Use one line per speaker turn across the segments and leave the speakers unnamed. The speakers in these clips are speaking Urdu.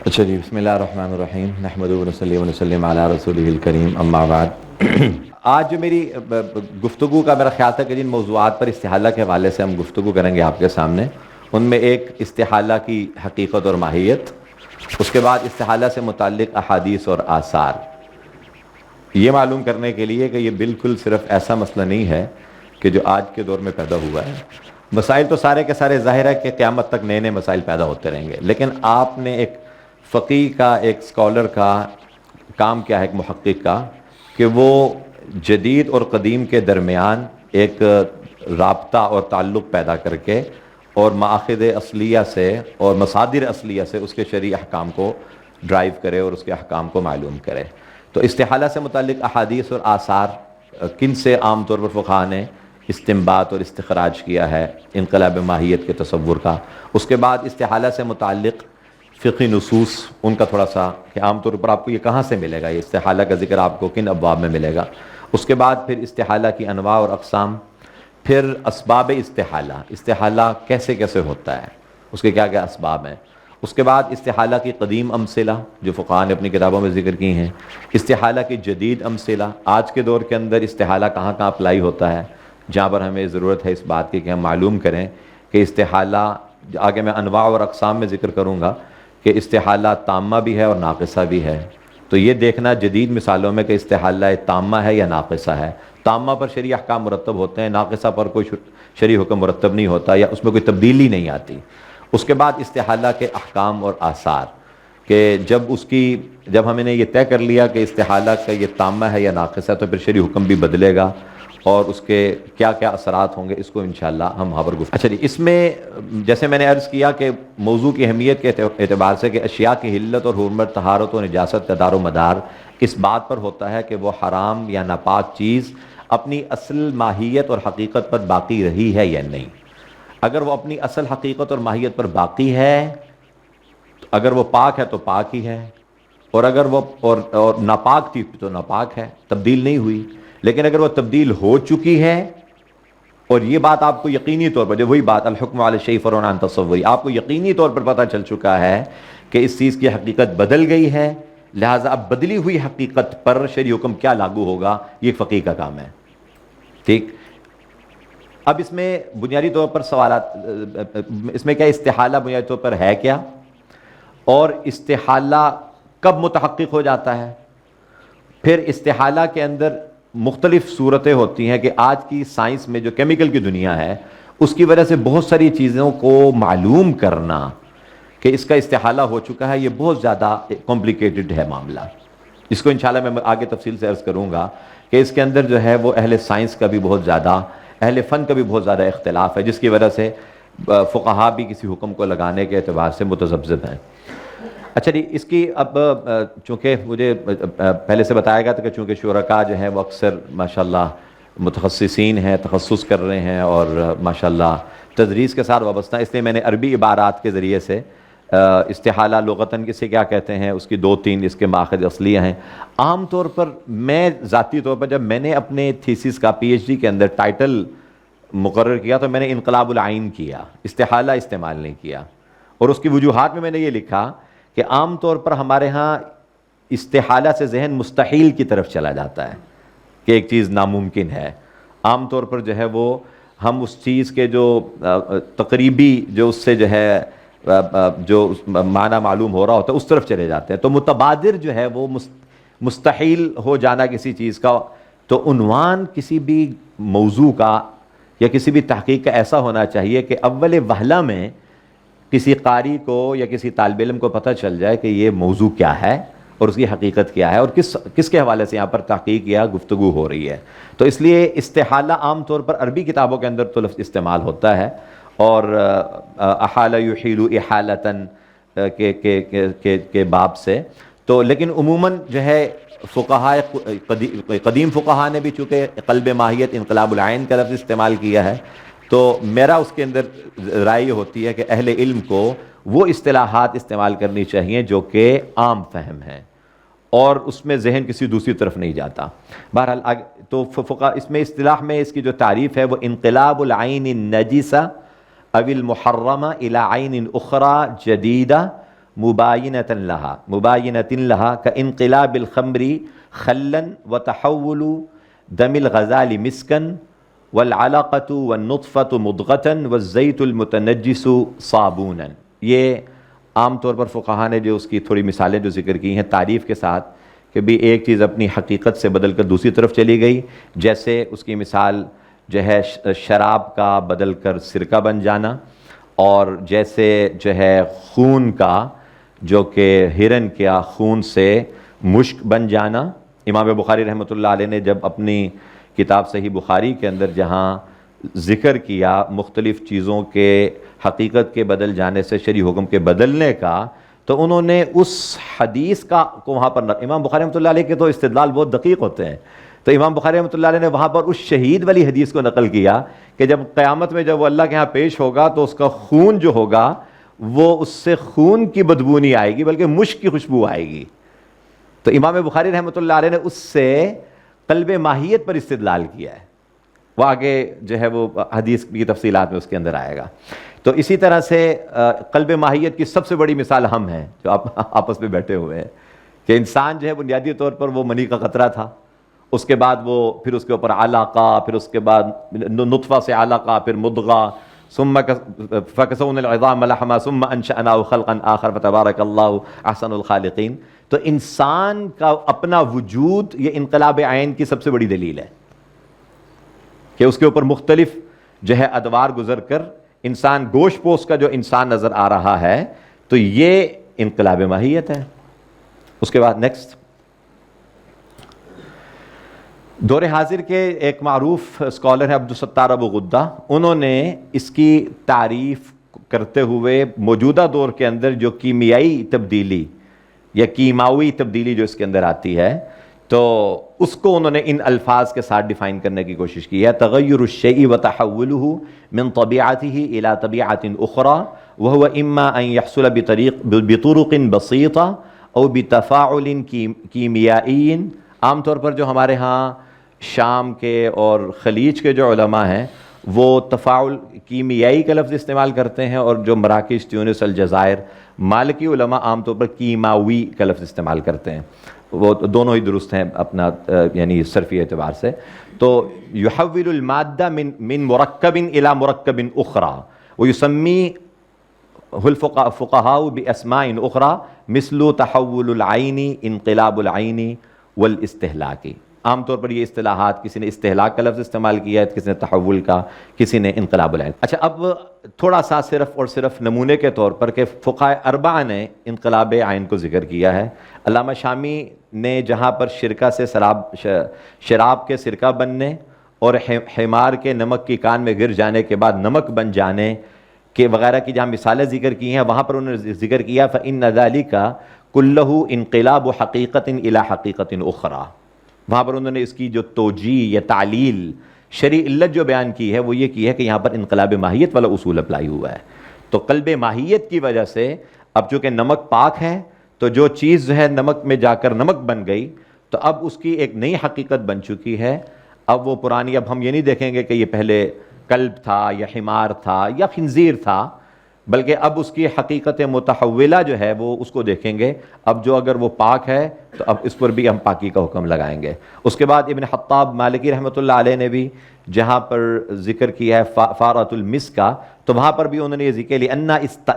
اچھا جی، بسم اللہ الرحمن الرحیم، نحمدہ و نصلی و نسلم علی رسولہ الکریم، اما بعد۔ آج جو میری گفتگو کا میرا خیال تھا کہ جن موضوعات پر استحالہ کے حوالے سے ہم گفتگو کریں گے آپ کے سامنے، ان میں ایک استحالہ کی حقیقت اور ماہیت، اس کے بعد استحالہ سے متعلق احادیث اور آثار، یہ معلوم کرنے کے لیے کہ یہ بالکل صرف ایسا مسئلہ نہیں ہے کہ جو آج کے دور میں پیدا ہوا ہے۔ مسائل تو سارے کے سارے ظاہر ہے کہ قیامت تک نئے نئے مسائل پیدا ہوتے رہیں گے، لیکن آپ نے ایک فقیہ کا، ایک اسکالر کا کام کیا ہے، ایک محقق کا، کہ وہ جدید اور قدیم کے درمیان ایک رابطہ اور تعلق پیدا کر کے اور مآخذ اصلیہ سے اور مصادر اصلیہ سے اس کے شرعی احکام کو ڈرائیو کرے اور اس کے احکام کو معلوم کرے۔ تو استحالہ سے متعلق احادیث اور آثار کن سے عام طور پر فقہاء نے استنباط اور استخراج کیا ہے انقلاب ماہیت کے تصور کا، اس کے بعد استحالہ سے متعلق فقہی نصوص، ان کا تھوڑا سا کہ عام طور پر آپ کو یہ کہاں سے ملے گا، یہ استحالہ کا ذکر آپ کو کن ابواب میں ملے گا، اس کے بعد پھر استحالہ کی انواع اور اقسام، پھر اسباب استحالہ، استحالہ کیسے کیسے ہوتا ہے، اس کے کیا کیا اسباب ہیں، اس کے بعد استحالہ کی قدیم امثلہ جو فقہاء نے اپنی کتابوں میں ذکر کی ہیں، استحالہ کی جدید امثلہ، آج کے دور کے اندر استحالہ کہاں کہاں اپلائی ہوتا ہے، جہاں پر ہمیں ضرورت ہے اس بات کی کہ ہم معلوم کریں کہ استحالہ، آگے میں انواع اور اقسام میں ذکر کروں گا کہ استحالہ تامہ بھی ہے اور ناقصہ بھی ہے، تو یہ دیکھنا جدید مثالوں میں کہ استحالہ تامہ ہے یا ناقصہ ہے، تامہ پر شرعی احکام مرتب ہوتے ہیں، ناقصہ پر کوئی شرعی حکم مرتب نہیں ہوتا یا اس میں کوئی تبدیلی نہیں آتی۔ اس کے بعد استحالہ کے احکام اور آثار، کہ جب ہم نے یہ طے کر لیا کہ استحالہ کا یہ تامہ ہے یا ناقصہ ہے تو پھر شرعی حکم بھی بدلے گا اور اس کے کیا کیا اثرات ہوں گے، اس کو انشاءاللہ ہم وہاں پر گفتگو۔ اچھا جی، اس میں جیسے میں نے عرض کیا کہ موضوع کی اہمیت کے اعتبار سے کہ اشیاء کی حلت اور حرمت، طہارت و نجاست کا دار و مدار اس بات پر ہوتا ہے کہ وہ حرام یا ناپاک چیز اپنی اصل ماہیت اور حقیقت پر باقی رہی ہے یا نہیں۔ اگر وہ اپنی اصل حقیقت اور ماہیت پر باقی ہے، اگر وہ پاک ہے تو پاک ہی ہے، اور اگر وہ اور ناپاک تھی تو ناپاک ہے، تبدیل نہیں ہوئی۔ لیکن اگر وہ تبدیل ہو چکی ہے، اور یہ بات آپ کو یقینی طور پر، جو وہی بات الحکم علی الشیء فرع عن تصوری، آپ کو یقینی طور پر پتہ چل چکا ہے کہ اس چیز کی حقیقت بدل گئی ہے، لہٰذا اب بدلی ہوئی حقیقت پر شرعی حکم کیا لاگو ہوگا، یہ فقیہ کا کام ہے۔ ٹھیک، اب اس میں بنیادی طور پر سوالات، اس میں کیا استحالہ بنیادی طور پر ہے کیا، اور استحالہ کب متحقق ہو جاتا ہے، پھر استحالہ کے اندر مختلف صورتیں ہوتی ہیں کہ آج کی سائنس میں جو کیمیکل کی دنیا ہے اس کی وجہ سے بہت ساری چیزوں کو معلوم کرنا کہ اس کا استحالہ ہو چکا ہے، یہ بہت زیادہ کمپلیکیٹڈ ہے معاملہ۔ اس کو انشاءاللہ میں آگے تفصیل سے عرض کروں گا کہ اس کے اندر جو ہے وہ اہل سائنس کا بھی بہت زیادہ، اہل فن کا بھی بہت زیادہ اختلاف ہے، جس کی وجہ سے فقہاء بھی کسی حکم کو لگانے کے اعتبار سے متذبذب ہیں۔ اچھا جی، اس کی اب چونکہ مجھے پہلے سے بتایا گیا تھا کہ چونکہ شرکاء جو ہیں وہ اکثر ماشاءاللہ متخصصین ہیں، تخصص کر رہے ہیں اور ماشاءاللہ تدریس کے ساتھ وابستہ، اس لیے میں نے عربی عبارات کے ذریعے سے استحالہ لغتاً کسے کیا کہتے ہیں، اس کی 2-3 اس کے ماخذ اصلیہ ہیں۔ عام طور پر میں ذاتی طور پر جب میں نے اپنے تھیسس کا PhD کے اندر ٹائٹل مقرر کیا تو میں نے انقلاب العین کیا، استحالہ استعمال نہیں کیا، اور اس کی وجوہات میں نے یہ لکھا کہ عام طور پر ہمارے ہاں استحالہ سے ذہن مستحیل کی طرف چلا جاتا ہے کہ ایک چیز ناممکن ہے، عام طور پر جو ہے وہ ہم اس چیز کے جو تقریبی جو اس سے جو ہے جو معنی معلوم ہو رہا ہوتا ہے اس طرف چلے جاتے ہیں، تو متبادر جو ہے وہ مستحیل ہو جانا کسی چیز کا، تو عنوان کسی بھی موضوع کا یا کسی بھی تحقیق کا ایسا ہونا چاہیے کہ اول وہلہ میں کسی قاری کو یا کسی طالب علم کو پتہ چل جائے کہ یہ موضوع کیا ہے اور اس کی حقیقت کیا ہے اور کس کے حوالے سے یہاں پر تحقیق یا گفتگو ہو رہی ہے۔ تو اس لیے استحالہ عام طور پر عربی کتابوں کے اندر تو لفظ استعمال ہوتا ہے، اور احال یحیل احالتاً کے باب سے، تو لیکن عموماً جو ہے فقہاء قدیم فقہاء نے بھی چونکہ قلب ماہیت انقلاب العین کا لفظ استعمال کیا ہے، تو میرا اس کے اندر رائے یہ ہوتی ہے کہ اہل علم کو وہ اصطلاحات استعمال کرنی چاہیے جو کہ عام فہم ہیں اور اس میں ذہن کسی دوسری طرف نہیں جاتا۔ بہرحال تو فقہ اس میں اصطلاح میں اس کی جو تعریف ہے وہ انقلاب العین النجسہ او المحرمہ الی عین اخری جدیدہ مباینۃ لہا، مباینۃ لہا کانقلاب الخمر خلا وتحول دم الغزال مسکن والعلقۃ والنطفۃ مضغۃ والزیت المتنجس صابونا۔ یہ عام طور پر فقہا نے جو اس کی تھوڑی مثالیں جو ذکر کی ہیں تعریف کے ساتھ کہ بھی ایک چیز اپنی حقیقت سے بدل کر دوسری طرف چلی گئی، جیسے اس کی مثال جو ہے شراب کا بدل کر سرکہ بن جانا، اور جیسے جو ہے خون کا جو کہ ہرن کے خون سے مشک بن جانا۔ امام بخاری رحمۃ اللہ علیہ نے جب اپنی کتاب صحیح بخاری کے اندر جہاں ذکر کیا مختلف چیزوں کے حقیقت کے بدل جانے سے شرعی حکم کے بدلنے کا، تو انہوں نے اس حدیث کا کو وہاں پر امام بخاری رحمۃ اللہ علیہ کے تو استدلال بہت دقیق ہوتے ہیں، تو امام بخاری رحمۃ اللہ علیہ نے وہاں پر اس شہید والی حدیث کو نقل کیا کہ جب قیامت میں جب وہ اللہ کے ہاں پیش ہوگا تو اس کا خون جو ہوگا وہ اس سے خون کی بدبو نہیں آئے گی بلکہ مشک کی خوشبو آئے گی۔ تو امام بخاری رحمۃ اللہ علیہ نے اس سے قلب ماہیت پر استدلال کیا ہے، وہ آگے جو ہے وہ حدیث کی تفصیلات میں اس کے اندر آئے گا۔ تو اسی طرح سے قلب ماہیت کی سب سے بڑی مثال ہم ہیں جو آپ آپس میں بیٹھے ہوئے ہیں، کہ انسان جو ہے بنیادی طور پر وہ منی کا قطرہ تھا، اس کے بعد وہ پھر اس کے اوپر علاقہ، پھر اس کے بعد نطفہ سے علاقہ، پھر مضغہ، ثم فکسونا العظام لحما ثم انشأناه خلقا آخر فتبارک اللہ احسن الخالقین۔ تو انسان کا اپنا وجود یہ انقلاب عین کی سب سے بڑی دلیل ہے کہ اس کے اوپر مختلف جو ہے ادوار گزر کر انسان گوشت پوش کا جو انسان نظر آ رہا ہے، تو یہ انقلاب ماہیت ہے۔ اس کے بعد نیکسٹ، دور حاضر کے ایک معروف اسکالر ہیں عبدالستار ابو غدہ، انہوں نے اس کی تعریف کرتے ہوئے موجودہ دور کے اندر جو کیمیائی تبدیلی یا کیماوی تبدیلی جو اس کے اندر آتی ہے، تو اس کو انہوں نے ان الفاظ کے ساتھ ڈیفائن کرنے کی کوشش کی ہے: تغیر الشیء وتحولہ من طبیعتہ الی طبیعۃ اخری وہو اما ان یحصل بطرق بسیطہ او بتفاعل کیمیائی۔ عام طور پر جو ہمارے ہاں شام کے اور خلیج کے جو علماء ہیں وہ تفاعل کیمیائی کا لفظ استعمال کرتے ہیں، اور جو مراکش، تیونس، الجزائر، مالکی علماء عام طور پر کیماوی کا لفظ استعمال کرتے ہیں۔ وہ دونوں ہی درست ہیں اپنا یعنی صرفی اعتبار سے۔ تو یحول المادہ من مرکب الی مرکب اخری ویسمیہ الفقہاء باسماء اخری مثل تحول العین، انقلاب العین والاستہلاک۔ عام طور پر یہ اصطلاحات کسی نے استہلاک کا لفظ استعمال کیا ہے، کسی نے تحول کا، کسی نے انقلاب العین۔ اچھا، اب تھوڑا سا صرف اور صرف نمونے کے طور پر کہ فقہاء اربعہ نے انقلاب عین کو ذکر کیا ہے۔ علامہ شامی نے جہاں پر شرکہ سے شراب کے سرکہ بننے اور حمار کے نمک کی کان میں گر جانے کے بعد نمک بن جانے کے وغیرہ کی جہاں مثالیں ذکر کی ہیں، وہاں پر انہوں نے ذکر کیا فَإِنَّ ذَلِكَ كُلَّهُ انقلاب حقیقت الی حقیقت اخری۔ وہاں پر انہوں نے اس کی جو توجیہ یا تعلیل شرعی علت جو بیان کی ہے وہ یہ کی ہے کہ یہاں پر انقلاب ماہیت والا اصول اپلائی ہوا ہے۔ تو قلب ماہیت کی وجہ سے اب چونکہ نمک پاک ہے تو جو چیز جو ہے نمک میں جا کر نمک بن گئی، تو اب اس کی ایک نئی حقیقت بن چکی ہے۔ اب وہ پرانی، اب ہم یہ نہیں دیکھیں گے کہ یہ پہلے کلب تھا یا حمار تھا یا خنزیر تھا، بلکہ اب اس کی حقیقت متحولہ جو ہے وہ اس کو دیکھیں گے۔ اب جو اگر وہ پاک ہے تو اب اس پر بھی ہم پاکی کا حکم لگائیں گے۔ اس کے بعد ابن حطاب مالکی رحمۃ اللہ علیہ نے بھی جہاں پر ذکر کیا ہے فارۃ المسک کا، تو وہاں پر بھی انہوں نے یہ ذکر لیا ان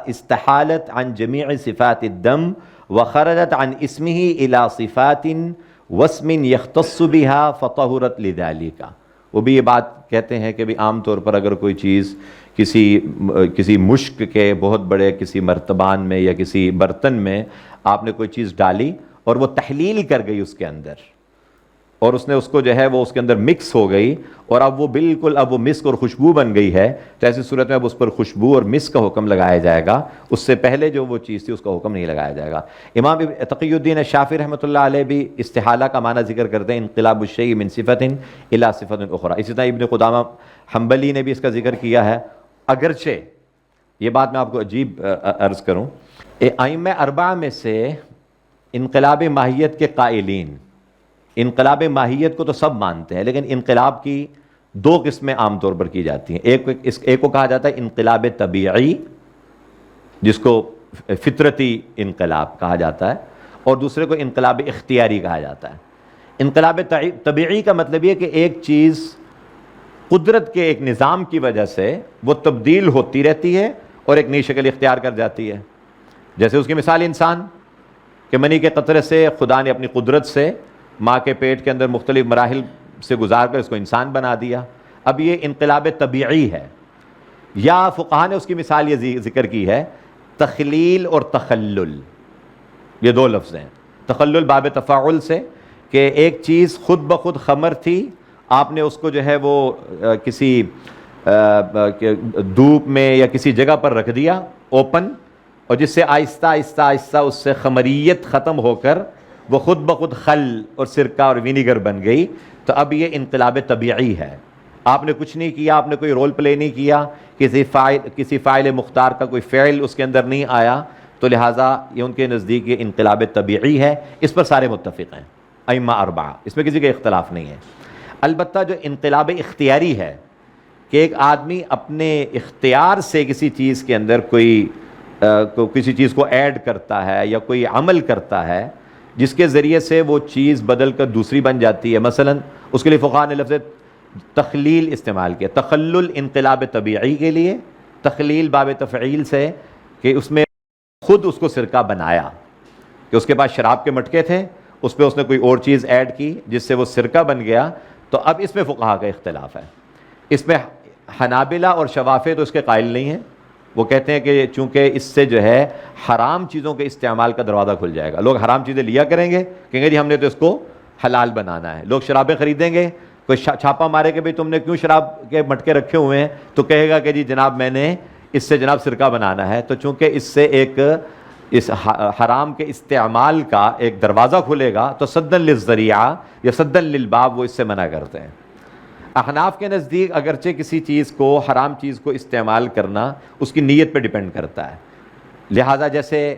استحالت عن جمیع صفات الدم وخرجت عن اسمہ الی صفات واسم یختص بها فطہرت لذلک۔ وہ بھی یہ بات کہتے ہیں کہ بھی عام طور پر اگر کوئی چیز کسی مشک کے بہت بڑے کسی مرتبان میں یا کسی برتن میں آپ نے کوئی چیز ڈالی اور وہ تحلیل کر گئی اس کے اندر، اور اس نے اس کو جو ہے وہ اس کے اندر مکس ہو گئی، اور اب وہ بالکل اب وہ مسک اور خوشبو بن گئی ہے، تو ایسی صورت میں اب اس پر خوشبو اور مسک کا حکم لگایا جائے گا، اس سے پہلے جو وہ چیز تھی اس کا حکم نہیں لگایا جائے گا۔ امام تقی الدین شافعی رحمۃ اللہ علیہ بھی استحالہ کا معنی ذکر کرتے ہیں انقلاب الشیء من صفت الی صفت اخری۔ اسی طرح ابن قدامہ حنبلی نے بھی اس کا ذکر کیا ہے، اگرچہ یہ بات میں آپ کو عجیب عرض کروں، ائمہ اربعہ میں سے انقلاب ماہیت کے قائلین، انقلاب ماہیت کو تو سب مانتے ہیں، لیکن انقلاب کی دو قسمیں عام طور پر کی جاتی ہیں۔ ایک کو کہا جاتا ہے انقلاب طبیعی، جس کو فطرتی انقلاب کہا جاتا ہے، اور دوسرے کو انقلاب اختیاری کہا جاتا ہے۔ انقلاب طبیعی کا مطلب یہ کہ ایک چیز قدرت کے ایک نظام کی وجہ سے وہ تبدیل ہوتی رہتی ہے اور ایک نئی شکل اختیار کر جاتی ہے۔ جیسے اس کی مثال انسان کہ منی کے قطرے سے خدا نے اپنی قدرت سے ماں کے پیٹ کے اندر مختلف مراحل سے گزار کر اس کو انسان بنا دیا۔ اب یہ انقلاب طبیعی ہے، یا فقہا نے اس کی مثال یہ ذکر کی ہے تخلیل اور تخلل، یہ دو لفظ ہیں۔ تخلل باب تفاعل سے کہ ایک چیز خود بخود خمر تھی، آپ نے اس کو جو ہے وہ کسی دھوپ میں یا کسی جگہ پر رکھ دیا اوپن، اور جس سے آہستہ آہستہ آہستہ اس سے خمریت ختم ہو کر وہ خود بخود خل اور سرکہ اور وینیگر بن گئی، تو اب یہ انقلاب طبیعی ہے۔ آپ نے کچھ نہیں کیا، آپ نے کوئی رول پلے نہیں کیا، کسی فاعل مختار کا کوئی فعل اس کے اندر نہیں آیا، تو لہٰذا یہ ان کے نزدیک یہ انقلاب طبیعی ہے۔ اس پر سارے متفق ہیں ائمہ اربعہ، اس میں کسی کا اختلاف نہیں ہے۔ البتہ جو انقلاب اختیاری ہے کہ ایک آدمی اپنے اختیار سے کسی چیز کے اندر کسی چیز کو ایڈ کرتا ہے یا کوئی عمل کرتا ہے جس کے ذریعے سے وہ چیز بدل کر دوسری بن جاتی ہے، مثلا اس کے لیے فقہا نے لفظ تخلیل استعمال کیا، تخلل انقلاب طبیعی کے لیے، تخلیل باب تفعیل سے کہ اس میں خود اس کو سرکہ بنایا، کہ اس کے پاس شراب کے مٹکے تھے، اس پہ اس نے کوئی اور چیز ایڈ کی جس سے وہ سرکہ بن گیا۔ تو اب اس میں فقہا کا اختلاف ہے، اس میں حنابلہ اور شوافع تو اس کے قائل نہیں ہیں، وہ کہتے ہیں کہ چونکہ اس سے جو ہے حرام چیزوں کے استعمال کا دروازہ کھل جائے گا، لوگ حرام چیزیں لیا کریں گے، کہیں گے جی ہم نے تو اس کو حلال بنانا ہے۔ لوگ شرابیں خریدیں گے، کوئی چھاپا مارے کہ بھئی تم نے کیوں شراب کے مٹکے رکھے ہوئے ہیں، تو کہے گا کہ جی جناب میں نے اس سے جناب سرکہ بنانا ہے۔ تو چونکہ اس سے ایک اس حرام کے استعمال کا ایک دروازہ کھلے گا، تو سدًا للذریعہ یا سدًا للباب وہ اس سے منع کرتے ہیں۔ احناف کے نزدیک اگرچہ کسی چیز کو، حرام چیز کو استعمال کرنا اس کی نیت پہ ڈیپینڈ کرتا ہے، لہٰذا جیسے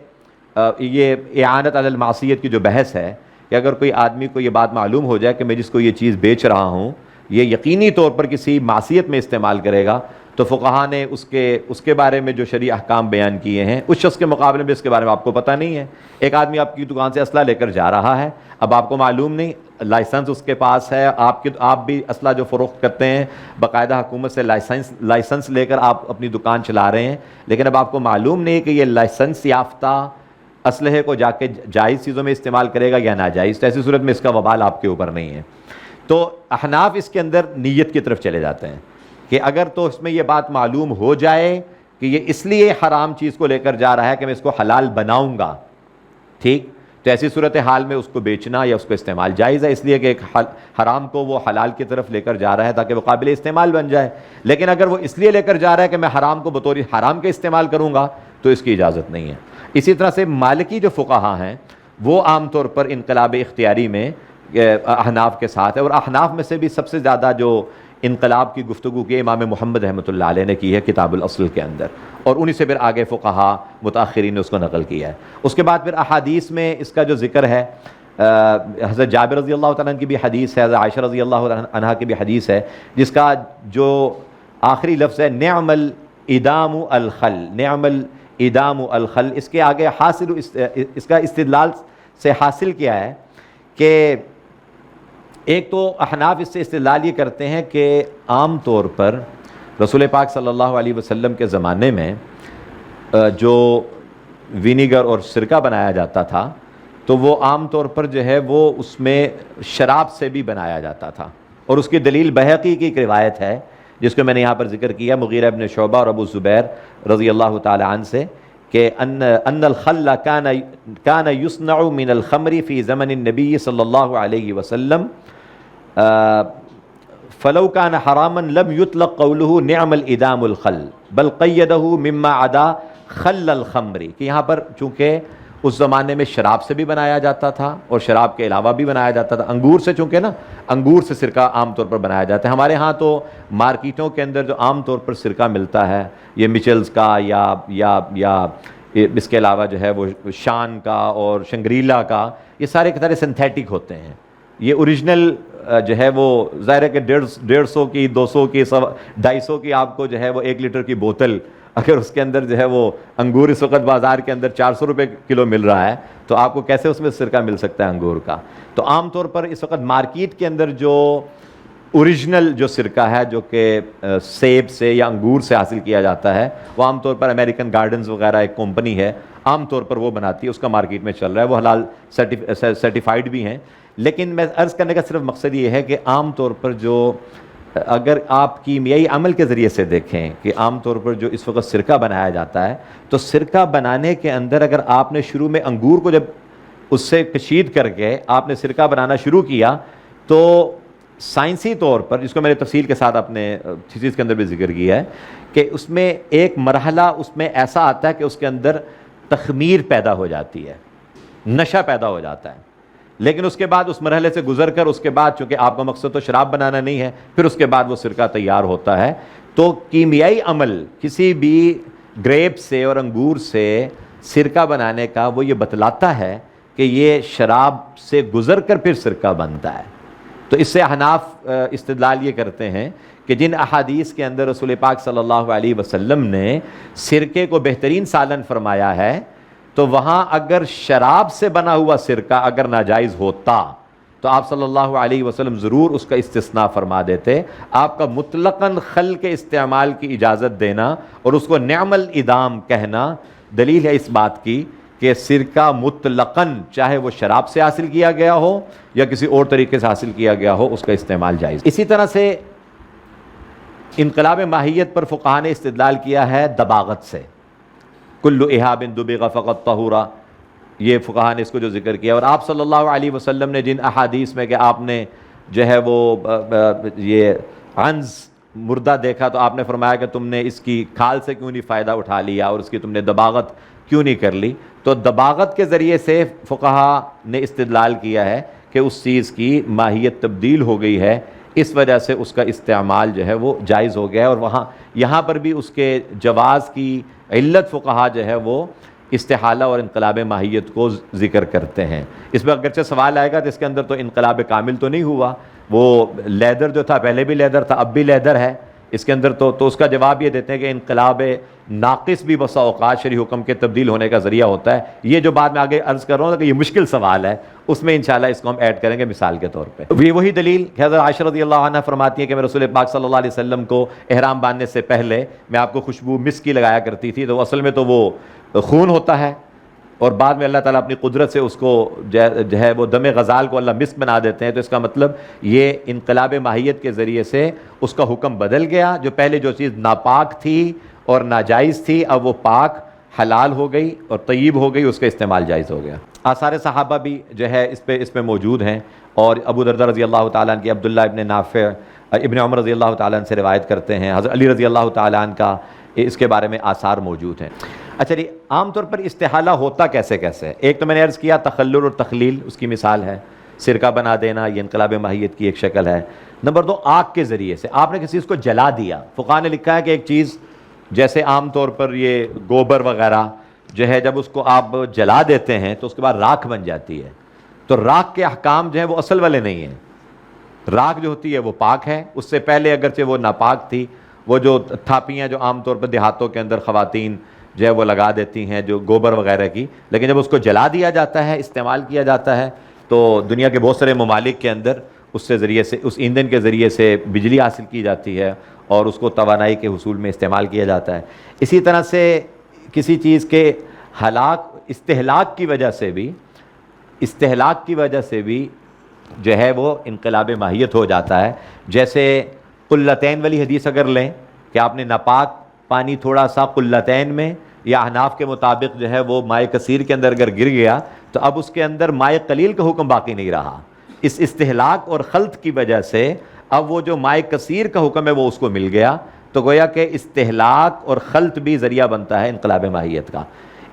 یہ اعانت علی المعصیت کی جو بحث ہے کہ اگر کوئی آدمی کو یہ بات معلوم ہو جائے کہ میں جس کو یہ چیز بیچ رہا ہوں یہ یقینی طور پر کسی معصیت میں استعمال کرے گا، تو فقہا نے اس کے بارے میں جو شرعی احکام بیان کیے ہیں، اس شخص کے مقابلے میں اس کے بارے میں آپ کو پتہ نہیں ہے۔ ایک آدمی آپ کی دکان سے اسلحہ لے کر جا رہا ہے، اب آپ کو معلوم نہیں، لائسنس اس کے پاس ہے، آپ بھی اسلحہ جو فروخت کرتے ہیں باقاعدہ حکومت سے لائسنس لے کر آپ اپنی دکان چلا رہے ہیں، لیکن اب آپ کو معلوم نہیں کہ یہ لائسنس یافتہ اسلحے کو جا کے جائز چیزوں میں استعمال کرے گا یا ناجائز، تو ایسی صورت میں اس کا وبال آپ کے اوپر نہیں ہے۔ تو احناف اس کے اندر نیت کی طرف چلے جاتے ہیں کہ اگر تو اس میں یہ بات معلوم ہو جائے کہ یہ اس لیے حرام چیز کو لے کر جا رہا ہے کہ میں اس کو حلال بناؤں گا، ٹھیک، تو ایسی صورتحال میں اس کو بیچنا یا اس کو استعمال جائز ہے، اس لیے کہ ایک حرام کو وہ حلال کی طرف لے کر جا رہا ہے تاکہ وہ قابل استعمال بن جائے۔ لیکن اگر وہ اس لیے لے کر جا رہا ہے کہ میں حرام کو بطور حرام کے استعمال کروں گا تو اس کی اجازت نہیں ہے۔ اسی طرح سے مالکی جو فقہا ہیں وہ عام طور پر انقلاب اختیاری میں احناف کے ساتھ ہے، اور احناف میں سے بھی سب سے زیادہ جو انقلاب کی گفتگو کی امام محمد رحمۃ اللہ علیہ نے کی ہے کتاب الاصل کے اندر، اور انہی سے پھر آگے فقہا متاخرین نے اس کو نقل کیا ہے۔ اس کے بعد پھر احادیث میں اس کا جو ذکر ہے، حضرت جابر رضی اللہ تعالیٰ عنہ کی بھی حدیث ہے، حضرت عائشہ رضی اللہ عنہا کی بھی حدیث ہے، جس کا جو آخری لفظ ہے نعم الادام الخل، نعم الادام الخل، اس کے آگے اس کا استدلال سے حاصل کیا ہے کہ ایک تو احناف اس سے استدلال یہ کرتے ہیں کہ عام طور پر رسول پاک صلی اللہ علیہ وسلم کے زمانے میں جو وینیگر اور سرکہ بنایا جاتا تھا تو وہ عام طور پر جو ہے وہ اس میں شراب سے بھی بنایا جاتا تھا، اور اس کی دلیل بحقی کی ایک روایت ہے جس کو میں نے یہاں پر ذکر کیا مغیرہ ابن شعبہ اور ابو زبیر رضی اللہ تعالی عنہ سے کہ ان الخل کان یصنع من الخمر فی زمن النبی صلی اللہ علیہ وسلم فلو كان حراما لم يطلق قوله نعم الادام الخل بل قیدہ مما عدا خل الخمر، کہ یہاں پر چونکہ اس زمانے میں شراب سے بھی بنایا جاتا تھا اور شراب کے علاوہ بھی بنایا جاتا تھا، انگور سے، چونکہ نا انگور سے سرکہ عام طور پر بنایا جاتا ہے۔ ہمارے ہاں تو مارکیٹوں کے اندر جو عام طور پر سرکہ ملتا ہے یہ مچلز کا یا اس کے علاوہ جو ہے وہ شان کا اور شنگریلا کا، یہ سارے کے سارے سنتھیٹک ہوتے ہیں۔ یہ اوریجنل جو ہے وہ ظاہر ہے کہ 150 کی 200 کی 250 کی آپ کو جو ہے وہ 1 لیٹر کی بوتل اگر اس کے اندر جو ہے وہ انگور اس وقت بازار کے اندر 400 روپے کلو مل رہا ہے تو آپ کو کیسے اس میں سرکہ مل سکتا ہے انگور کا؟ تو عام طور پر اس وقت مارکیٹ کے اندر جو اوریجنل جو سرکہ ہے جو کہ سیب سے یا انگور سے حاصل کیا جاتا ہے، وہ عام طور پر امریکن گارڈنز وغیرہ ایک کمپنی ہے، عام طور پر وہ بناتی ہے، اس کا مارکیٹ میں چل رہا ہے، وہ حلال سرٹیفائیڈ بھی ہیں۔ لیکن میں عرض کرنے کا صرف مقصد یہ ہے کہ عام طور پر جو اگر آپ کیمیائی عمل کے ذریعے سے دیکھیں کہ عام طور پر جو اس وقت سرکہ بنایا جاتا ہے، تو سرکہ بنانے کے اندر اگر آپ نے شروع میں انگور کو جب اس سے کشید کر کے آپ نے سرکہ بنانا شروع کیا تو سائنسی طور پر، جس کو میں نے تفصیل کے ساتھ اپنے تھیسس کے اندر بھی ذکر کیا ہے، کہ اس میں ایک مرحلہ اس میں ایسا آتا ہے کہ اس کے اندر تخمیر پیدا ہو جاتی ہے، نشہ پیدا ہو جاتا ہے، لیکن اس کے بعد اس مرحلے سے گزر کر اس کے بعد چونکہ آپ کا مقصد تو شراب بنانا نہیں ہے، پھر اس کے بعد وہ سرکہ تیار ہوتا ہے۔ تو کیمیائی عمل کسی بھی گریپ سے اور انگور سے سرکہ بنانے کا وہ یہ بتلاتا ہے کہ یہ شراب سے گزر کر پھر سرکہ بنتا ہے۔ تو اس سے احناف استدلال یہ کرتے ہیں کہ جن احادیث کے اندر رسول پاک صلی اللہ علیہ وسلم نے سرکے کو بہترین سالن فرمایا ہے، تو وہاں اگر شراب سے بنا ہوا سرکہ اگر ناجائز ہوتا تو آپ صلی اللہ علیہ وسلم ضرور اس کا استثناء فرما دیتے۔ آپ کا مطلقاً خل کے استعمال کی اجازت دینا اور اس کو نعم الادام کہنا دلیل ہے اس بات کی کہ سرکہ مطلقاً چاہے وہ شراب سے حاصل کیا گیا ہو یا کسی اور طریقے سے حاصل کیا گیا ہو، اس کا استعمال جائز۔ اسی طرح سے انقلاب ماہیت پر فقہاء نے استدلال کیا ہے دباغت سے، کل اہاب دبغ فقط طہورا، یہ فقہاء نے اس کو جو ذکر کیا۔ اور آپ صلی اللہ علیہ وسلم نے جن احادیث میں کہ آپ نے جو ہے وہ یہ عنز مردہ دیکھا تو آپ نے فرمایا کہ تم نے اس کی کھال سے کیوں نہیں فائدہ اٹھا لیا اور اس کی تم نے دباغت کیوں نہیں کر لی؟ تو دباغت کے ذریعے سے فقہاء نے استدلال کیا ہے کہ اس چیز کی ماہیت تبدیل ہو گئی ہے، اس وجہ سے اس کا استعمال جو ہے وہ جائز ہو گیا ہے۔ اور یہاں پر بھی اس کے جواز کی علت فقہاء جو ہے وہ استحالہ اور انقلاب ماہیت کو ذکر کرتے ہیں۔ اس میں اگرچہ سوال آئے گا تو اس کے اندر تو انقلاب کامل تو نہیں ہوا، وہ لیدر جو تھا پہلے بھی لیدر تھا اب بھی لیدر ہے، اس کے اندر تو اس کا جواب یہ دیتے ہیں کہ انقلاب ناقص بھی بسا اوقات شرعی حکم کے تبدیل ہونے کا ذریعہ ہوتا ہے۔ یہ جو بات میں آگے عرض کر رہا ہوں کہ یہ مشکل سوال ہے، اس میں انشاءاللہ اس کو ہم ایڈ کریں گے مثال کے طور پہ۔ یہ وہی دلیل کہ حضرت عائشہ رضی اللہ عنہ فرماتی ہیں کہ میں رسول پاک صلی اللہ علیہ وسلم کو احرام باندھنے سے پہلے میں آپ کو خوشبو مسک کی لگایا کرتی تھی، تو اصل میں تو وہ خون ہوتا ہے اور بعد میں اللہ تعالیٰ اپنی قدرت سے اس کو جو ہے وہ دم غزال کو اللہ مسک بنا دیتے ہیں۔ تو اس کا مطلب یہ انقلاب ماہیت کے ذریعے سے اس کا حکم بدل گیا، جو پہلے جو چیز ناپاک تھی اور ناجائز تھی اب وہ پاک حلال ہو گئی اور طیب ہو گئی، اس کا استعمال جائز ہو گیا۔ آثار صحابہ بھی جو ہے اس پہ موجود ہیں، اور ابو درداء رضی اللہ تعالیٰ عنہ کی عبداللہ ابن نافع ابن عمر رضی اللہ تعالیٰ عنہ سے روایت کرتے ہیں، حضرت علی رضی اللہ تعالیٰ عنہ کا اس کے بارے میں آثار موجود ہیں۔ اچھا جی، عام طور پر استحالہ ہوتا کیسے ہے؟ ایک تو میں نے عرض کیا تخلل اور تخلیل اس کی مثال ہے، سرکہ بنا دینا یہ انقلاب ماہیت کی ایک شکل ہے۔ نمبر 2، آگ کے ذریعے سے آپ نے کسی چیز کو جلا دیا۔ فقہاء نے لکھا ہے کہ ایک چیز جیسے عام طور پر یہ گوبر وغیرہ جو ہے جب اس کو آپ جلا دیتے ہیں تو اس کے بعد راکھ بن جاتی ہے، تو راکھ کے احکام جو ہیں وہ اصل والے نہیں ہیں۔ راکھ جو ہوتی ہے وہ پاک ہے، اس سے پہلے اگرچہ وہ ناپاک تھی۔ وہ جو تھاپیاں جو عام طور پر دیہاتوں کے اندر خواتین جو ہے وہ لگا دیتی ہیں جو گوبر وغیرہ کی، لیکن جب اس کو جلا دیا جاتا ہے، استعمال کیا جاتا ہے، تو دنیا کے بہت سارے ممالک کے اندر اس ذریعے سے اس ایندھن کے ذریعے سے بجلی حاصل کی جاتی ہے اور اس کو توانائی کے حصول میں استعمال کیا جاتا ہے۔ اسی طرح سے کسی چیز کے استہلاک کی وجہ سے بھی جو ہے وہ انقلاب ماہیت ہو جاتا ہے۔ جیسے قلتین والی حدیث اگر لیں کہ آپ نے ناپاک پانی تھوڑا سا قلتین میں یا احناف کے مطابق جو ہے وہ مائع کثیر کے اندر اگر گر گیا تو اب اس کے اندر مائع قلیل کا حکم باقی نہیں رہا، اس استہلاک اور خلط کی وجہ سے اب وہ جو مائع کثیر کا حکم ہے وہ اس کو مل گیا، تو گویا کہ استہلاک اور خلط بھی ذریعہ بنتا ہے انقلاب ماہیت کا۔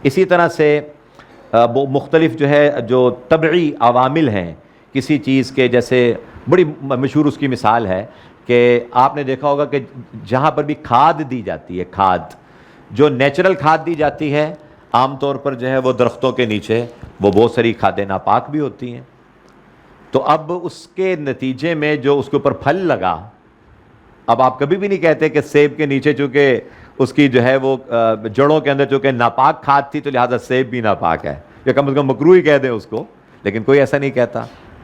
اسی طرح سے مختلف جو ہے جو طبعی عوامل ہیں کسی چیز کے، جیسے بڑی مشہور اس کی مثال ہے کہ آپ نے دیکھا ہوگا کہ جہاں پر بھی کھاد دی جاتی ہے، کھاد جو نیچرل کھاد دی جاتی ہے عام طور پر جو ہے وہ درختوں کے نیچے وہ بہت ساری کھادیں ناپاک بھی ہوتی ہیں، تو اب اس کے نتیجے میں جو اس کے اوپر پھل لگا، اب آپ کبھی بھی نہیں کہتے کہ سیب کے نیچے چونکہ اس کی جو ہے وہ جڑوں کے اندر چونکہ ناپاک کھاد تھی تو لہٰذا سیب بھی ناپاک ہے، یا کم از کم مکروہ ہی کہہ دیں اس کو، لیکن کوئی ایسا نہیں کہتا،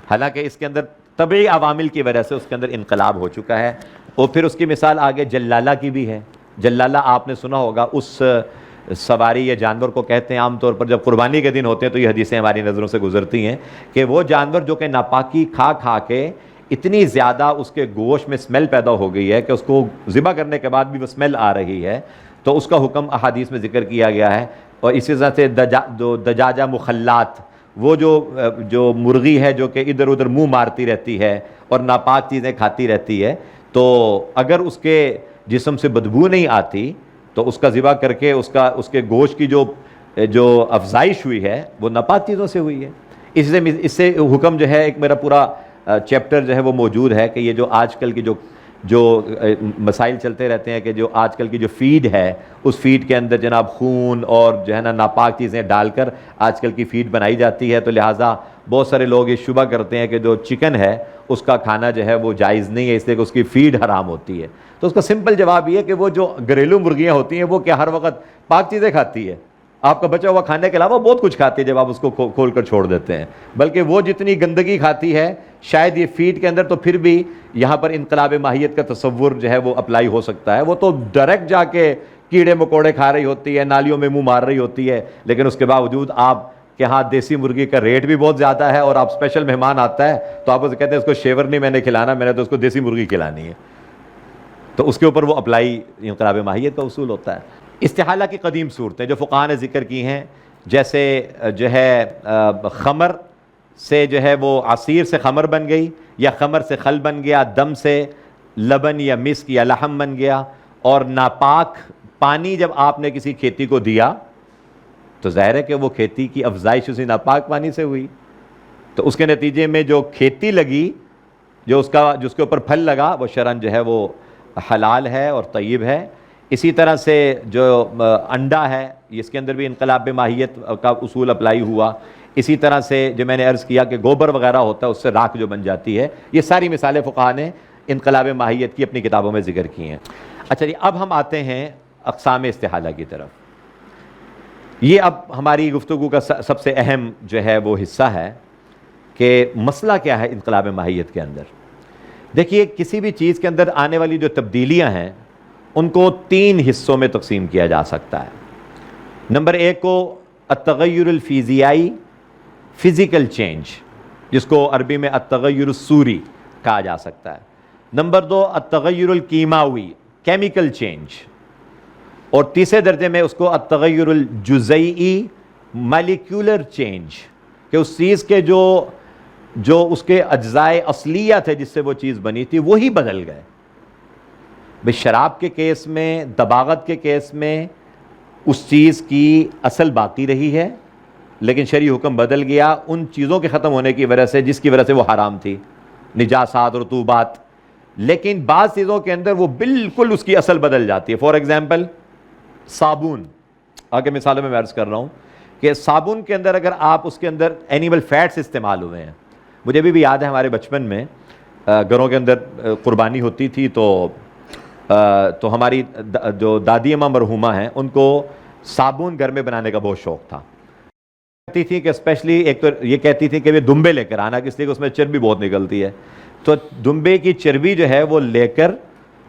حالانکہ اس کے اندر طبعی عوامل کی وجہ سے اس کے اندر انقلاب ہو چکا ہے۔ اور پھر اس کی مثال آگے جلالہ کی بھی ہے۔ جلالہ آپ نے سنا ہوگا، اس سواری یا جانور کو کہتے ہیں عام طور پر جب قربانی کے دن ہوتے ہیں تو یہ حدیثیں ہماری نظروں سے گزرتی ہیں کہ وہ جانور جو کہ ناپاکی کھا کھا کے اتنی زیادہ اس کے گوشت میں سمیل پیدا ہو گئی ہے کہ اس کو ذبح کرنے کے بعد بھی وہ سمیل آ رہی ہے، تو اس کا حکم احادیث میں ذکر کیا گیا ہے۔ اور اسی طرح سے دجاجہ مخلات، وہ جو مرغی ہے جو کہ ادھر ادھر منہ مارتی رہتی ہے اور ناپاک چیزیں کھاتی رہتی ہے، تو اگر اس کے جسم سے بدبو نہیں آتی تو اس کا ذبح کر کے اس کے گوشت کی جو افزائش ہوئی ہے وہ ناپاک چیزوں سے ہوئی ہے۔ اس سے حکم جو ہے، ایک میرا پورا چیپٹر جو ہے وہ موجود ہے کہ یہ جو آج کل کی جو مسائل چلتے رہتے ہیں کہ جو آج کل کی جو فیڈ ہے، اس فیڈ کے اندر جناب خون اور جو ہے نا ناپاک چیزیں ڈال کر آج کل کی فیڈ بنائی جاتی ہے، تو لہٰذا بہت سارے لوگ یہ شبہ کرتے ہیں کہ جو چکن ہے اس کا کھانا جو ہے وہ جائز نہیں ہے، اس لیے کہ اس کی فیڈ حرام ہوتی ہے۔ تو اس کا سمپل جواب یہ ہے کہ وہ جو گھریلو مرغیاں ہوتی ہیں وہ کیا ہر وقت پاک چیزیں کھاتی ہے؟ آپ کا بچا ہوا کھانے کے علاوہ بہت کچھ کھاتی ہے جب آپ اس کو کھول کر چھوڑ دیتے ہیں، بلکہ وہ جتنی گندگی کھاتی ہے شاید یہ فیڈ کے اندر، تو پھر بھی یہاں پر انقلاب ماہیت کا تصور جو ہے وہ اپلائی ہو سکتا ہے۔ وہ تو ڈائریکٹ جا کے کیڑے مکوڑے کھا رہی ہوتی ہے، نالیوں میں منہ مار رہی ہوتی ہے، لیکن اس کے باوجود آپ کے ہاں دیسی مرغی کا ریٹ بھی بہت زیادہ ہے، اور آپ اسپیشل مہمان آتا ہے تو آپ اسے کہتے ہیں اس کو شیور نہیں میں نے کھلانا، میں نے تو اس کو دیسی مرغی کھلانی ہے، تو اس کے اوپر وہ اپلائی انقلاب ماہیت کا اصول ہوتا ہے۔ استحالہ کی قدیم صورتیں جو فقہاء نے ذکر کی ہیں، جیسے جو ہے خمر سے جو ہے وہ عصیر سے خمر بن گئی، یا خمر سے خل بن گیا، دم سے لبن یا مسک یا لحم بن گیا، اور ناپاک پانی جب آپ نے کسی کھیتی کو دیا تو ظاہر ہے کہ وہ کھیتی کی افزائش اسی ناپاک پانی سے ہوئی، تو اس کے نتیجے میں جو کھیتی لگی، جو اس کے اوپر پھل لگا، وہ شرعاً جو ہے وہ حلال ہے اور طیب ہے۔ اسی طرح سے جو انڈا ہے، اس کے اندر بھی انقلاب ماہیت کا اصول اپلائی ہوا۔ اسی طرح سے جو میں نے عرض کیا کہ گوبر وغیرہ ہوتا ہے، اس سے راکھ جو بن جاتی ہے، یہ ساری مثالیں فقہاء نے انقلاب ماہیت کی اپنی کتابوں میں ذکر کی ہیں۔ اچھا جی، اب ہم آتے ہیں اقسام استحالہ کی طرف۔ یہ اب ہماری گفتگو کا سب سے اہم جو ہے وہ حصہ ہے کہ مسئلہ کیا ہے انقلاب ماہیت کے اندر۔ دیکھیے، کسی بھی چیز کے اندر آنے والی جو تبدیلیاں ہیں ان کو 3 حصوں میں تقسیم کیا جا سکتا ہے۔ نمبر 1 کو التغیر الفیزیائی، فزیکل چینج، جس کو عربی میں التغیر الصوری کہا جا سکتا ہے۔ نمبر 2 التغیر الکیماوی، کیمیکل چینج، اور تیسرے درجے میں اس کو التغیر الجزیئی، مالیکولر چینج، کہ اس چیز کے جو اس کے اجزائے اصلیہ تھے جس سے وہ چیز بنی تھی وہی بدل گئے۔ بھئی شراب کے کیس میں، دباغت کے کیس میں اس چیز کی اصل باقی رہی ہے، لیکن شرعی حکم بدل گیا ان چیزوں کے ختم ہونے کی وجہ سے جس کی وجہ سے وہ حرام تھی، نجاسات، رطوبات۔ لیکن بعض چیزوں کے اندر وہ بالکل اس کی اصل بدل جاتی ہے۔ فار ایگزامپل صابن، آگے مثالوں میں عرض کر رہا ہوں کہ صابن کے اندر اگر آپ اس کے اندر اینیمل فیٹس استعمال ہوئے ہیں، مجھے ابھی بھی یاد ہے ہمارے بچپن میں گھروں کے اندر قربانی ہوتی تھی تو ہماری جو دادی اماں مرحومہ ہیں ان کو صابن گھر میں بنانے کا بہت شوق تھا۔ کہتی تھی کہ اسپیشلی ایک تو یہ کہتی تھی کہ وہ دمبے لے کر آنا، اس لیے کہ اس میں چربی بہت نکلتی ہے، تو دمبے کی چربی جو ہے وہ لے کر،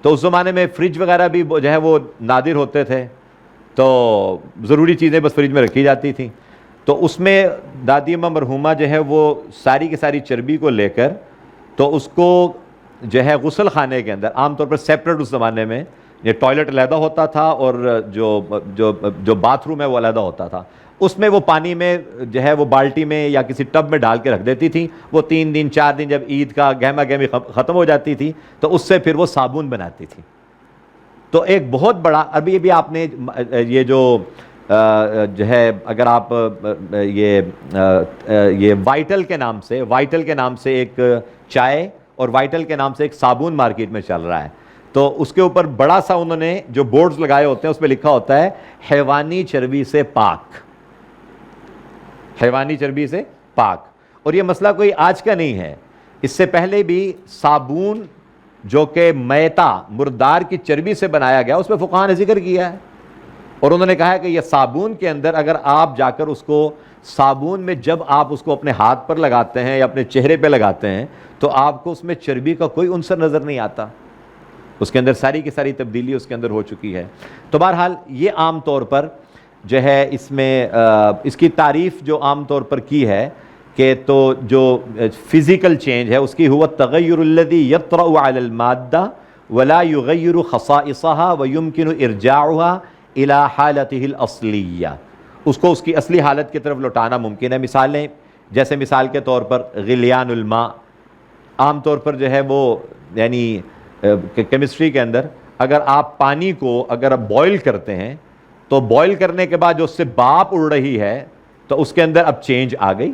تو اس زمانے میں فریج وغیرہ بھی جو ہے وہ نادر ہوتے تھے، تو ضروری چیزیں بس فریج میں رکھی جاتی تھیں، تو اس میں دادی اماں مرحومہ جو ہے وہ ساری کی ساری چربی کو لے کر، تو اس کو جو ہے غسل خانے کے اندر عام طور پر سیپریٹ، اس زمانے میں یہ ٹوائلٹ علیحدہ ہوتا تھا اور جو باتھ روم ہے وہ علیحدہ ہوتا تھا، اس میں وہ پانی میں جو ہے وہ بالٹی میں یا کسی ٹب میں ڈال کے رکھ دیتی تھیں۔ وہ 3 دن 4 دن جب عید کا گہما گہمی ختم ہو جاتی تھی تو اس سے پھر وہ صابن بناتی تھی۔ تو ایک بہت بڑا، ابھی بھی آپ نے یہ جو ہے اگر آپ یہ وائٹل کے نام سے ایک چائے اور وائٹل کے نام سے ایک صابن مارکیٹ میں چل رہا ہے، تو اس کے اوپر بڑا سا انہوں نے جو بورڈز لگائے ہوتے ہیں اس پہ لکھا ہوتا ہے حیوانی چربی سے پاک، حیوانی چربی سے پاک۔ اور یہ مسئلہ کوئی آج کا نہیں ہے، اس سے پہلے بھی صابن جو کہ میتا مردار کی چربی سے بنایا گیا، اس پہ فقہاء نے ذکر کیا ہے، اور انہوں نے کہا ہے کہ یہ صابن کے اندر اگر آپ جا کر اس کو صابن میں جب آپ اس کو اپنے ہاتھ پر لگاتے ہیں یا اپنے چہرے پہ لگاتے ہیں تو آپ کو اس میں چربی کا کوئی عنصر نظر نہیں آتا، اس کے اندر ساری کی ساری تبدیلی اس کے اندر ہو چکی ہے۔ تو بہرحال یہ عام طور پر جو ہے اس میں اس کی تعریف جو عام طور پر کی ہے کہ تو جو فزیکل چینج ہے اس کی هو التغیر الذي يطرأ على المادة ولا يغير خصائصها ويمكن ارجاعها الى حالته الاصلیہ، اس کو اس کی اصلی حالت کی طرف لوٹانا ممکن ہے۔ مثالیں جیسے مثال کے طور پر غلیان الماء، عام طور پر جو ہے وہ یعنی کیمسٹری کے اندر اگر آپ پانی کو اگر آپ بوائل کرتے ہیں تو بوائل کرنے کے بعد جو اس سے بھاپ اڑ رہی ہے تو اس کے اندر اب چینج آ گئی،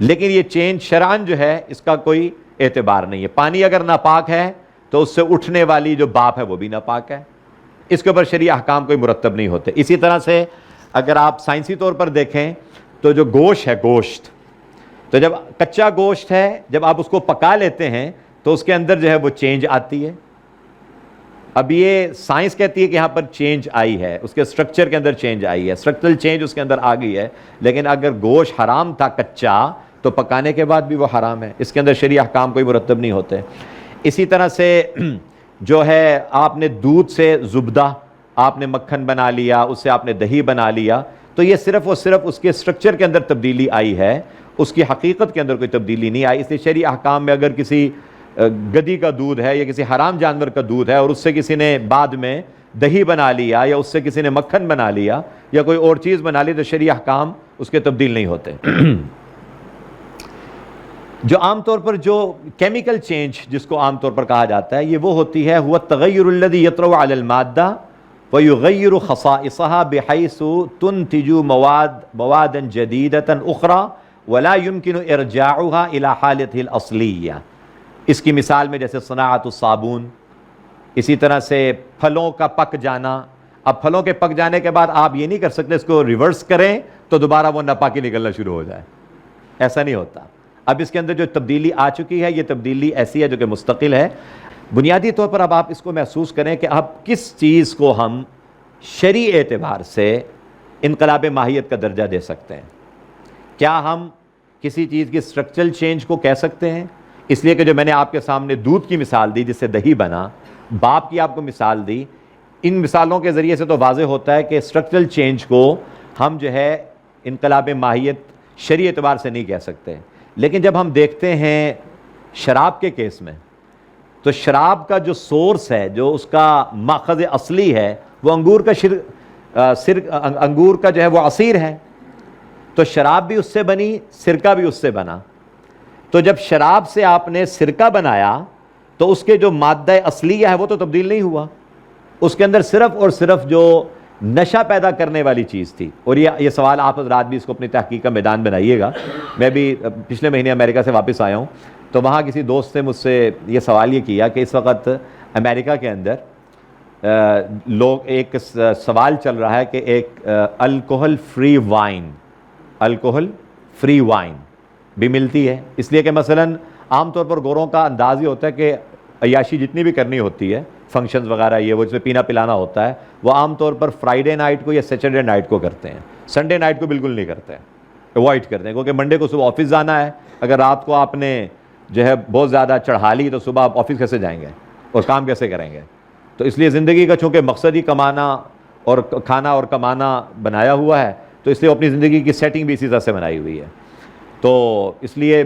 لیکن یہ چینج شرعاً جو ہے اس کا کوئی اعتبار نہیں ہے۔ پانی اگر ناپاک ہے تو اس سے اٹھنے والی جو بھاپ ہے وہ بھی ناپاک ہے، اس کے اوپر شرعی احکام کوئی مرتب نہیں ہوتے۔ اسی طرح سے اگر آپ سائنسی طور پر دیکھیں تو جو گوشت ہے، گوشت تو جب کچا گوشت ہے جب آپ اس کو پکا لیتے ہیں تو اس کے اندر جو ہے وہ چینج آتی ہے۔ اب یہ سائنس کہتی ہے کہ یہاں پر چینج آئی ہے، اس کے سٹرکچر کے اندر چینج آئی ہے، اسٹرکچرل چینج اس کے اندر آ گئی ہے، لیکن اگر گوشت حرام تھا کچا تو پکانے کے بعد بھی وہ حرام ہے، اس کے اندر شرعی احکام کوئی مرتب نہیں ہوتے۔ اسی طرح سے جو ہے آپ نے دودھ سے زبدہ آپ نے مکھن بنا لیا، اس سے آپ نے دہی بنا لیا، تو یہ صرف اور صرف اس کے سٹرکچر کے اندر تبدیلی آئی ہے، اس کی حقیقت کے اندر کوئی تبدیلی نہیں آئی۔ اس لیے شرعی احکام میں اگر کسی گدی کا دودھ ہے یا کسی حرام جانور کا دودھ ہے اور اس سے کسی نے بعد میں دہی بنا لیا یا اس سے کسی نے مکھن بنا لیا یا کوئی اور چیز بنا لی تو شرعی احکام اس کے تبدیل نہیں ہوتے۔ جو عام طور پر جو کیمیکل چینج جس کو عام طور پر کہا جاتا ہے یہ وہ ہوتی ہے هو التغیر الذي يطرأ على المادة ويغير خصائصها بحيث تنتج موادا جديدة أخرى ولا يمكن ارجاعها الى حالته الاصلیہ۔ اس کی مثال میں جیسے صناعت الصابون، اسی طرح سے پھلوں کا پک جانا۔ اب پھلوں کے پک جانے کے بعد آپ یہ نہیں کر سکتے اس کو ریورس کریں تو دوبارہ وہ ناپاکی نکلنا شروع ہو جائے، ایسا نہیں ہوتا۔ اب اس کے اندر جو تبدیلی آ چکی ہے یہ تبدیلی ایسی ہے جو کہ مستقل ہے۔ بنیادی طور پر اب آپ اس کو محسوس کریں کہ اب کس چیز کو ہم شرعی اعتبار سے انقلاب ماہیت کا درجہ دے سکتے ہیں۔ کیا ہم کسی چیز کی اسٹرکچرل چینج کو کہہ سکتے ہیں؟ اس لیے کہ جو میں نے آپ کے سامنے دودھ کی مثال دی جس سے دہی بنا، باپ کی آپ کو مثال دی، ان مثالوں کے ذریعے سے تو واضح ہوتا ہے کہ اسٹرکچرل چینج کو ہم جو ہے انقلاب ماہیت شرعی اعتبار سے نہیں کہہ سکتے۔ لیکن جب ہم دیکھتے ہیں شراب کے کیس میں تو شراب کا جو سورس ہے، جو اس کا ماخذ اصلی ہے وہ انگور کا جو ہے وہ عصیر ہے، تو شراب بھی اس سے بنی، سرکہ بھی اس سے بنا۔ تو جب شراب سے آپ نے سرکہ بنایا تو اس کے جو مادہ اصلیہ ہے وہ تو تبدیل نہیں ہوا، اس کے اندر صرف اور صرف جو نشہ پیدا کرنے والی چیز تھی۔ اور یہ سوال آپ حضرات بھی اس کو اپنی تحقیق کا میدان بنائیے گا۔ میں بھی پچھلے مہینے امریکہ سے واپس آیا ہوں تو وہاں کسی دوست نے مجھ سے یہ سوال یہ کیا کہ اس وقت امریکہ کے اندر لوگ ایک سوال چل رہا ہے کہ ایک الکوہل فری وائن بھی ملتی ہے، اس لیے کہ مثلاً عام طور پر گوروں کا انداز یہ ہوتا ہے کہ عیاشی جتنی بھی کرنی ہوتی ہے، فنکشنز وغیرہ یہ وہ جس میں پینا پلانا ہوتا ہے، وہ عام طور پر فرائیڈے نائٹ کو یا سیٹرڈے نائٹ کو کرتے ہیں، سنڈے نائٹ کو بالکل نہیں کرتے ہیں، اوائڈ کرتے ہیں، کیونکہ منڈے کو صبح آفس جانا ہے۔ اگر رات کو آپ نے جو ہے بہت زیادہ چڑھا لی تو صبح آپ آفس کیسے جائیں گے اور کام کیسے کریں گے؟ تو اس لیے زندگی کا چونکہ مقصد ہی کمانا اور کھانا اور کمانا بنایا ہوا ہے تو اس لیے اپنی زندگی کی سیٹنگ بھی اسی طرح سے بنائی ہوئی ہے۔ تو اس لیے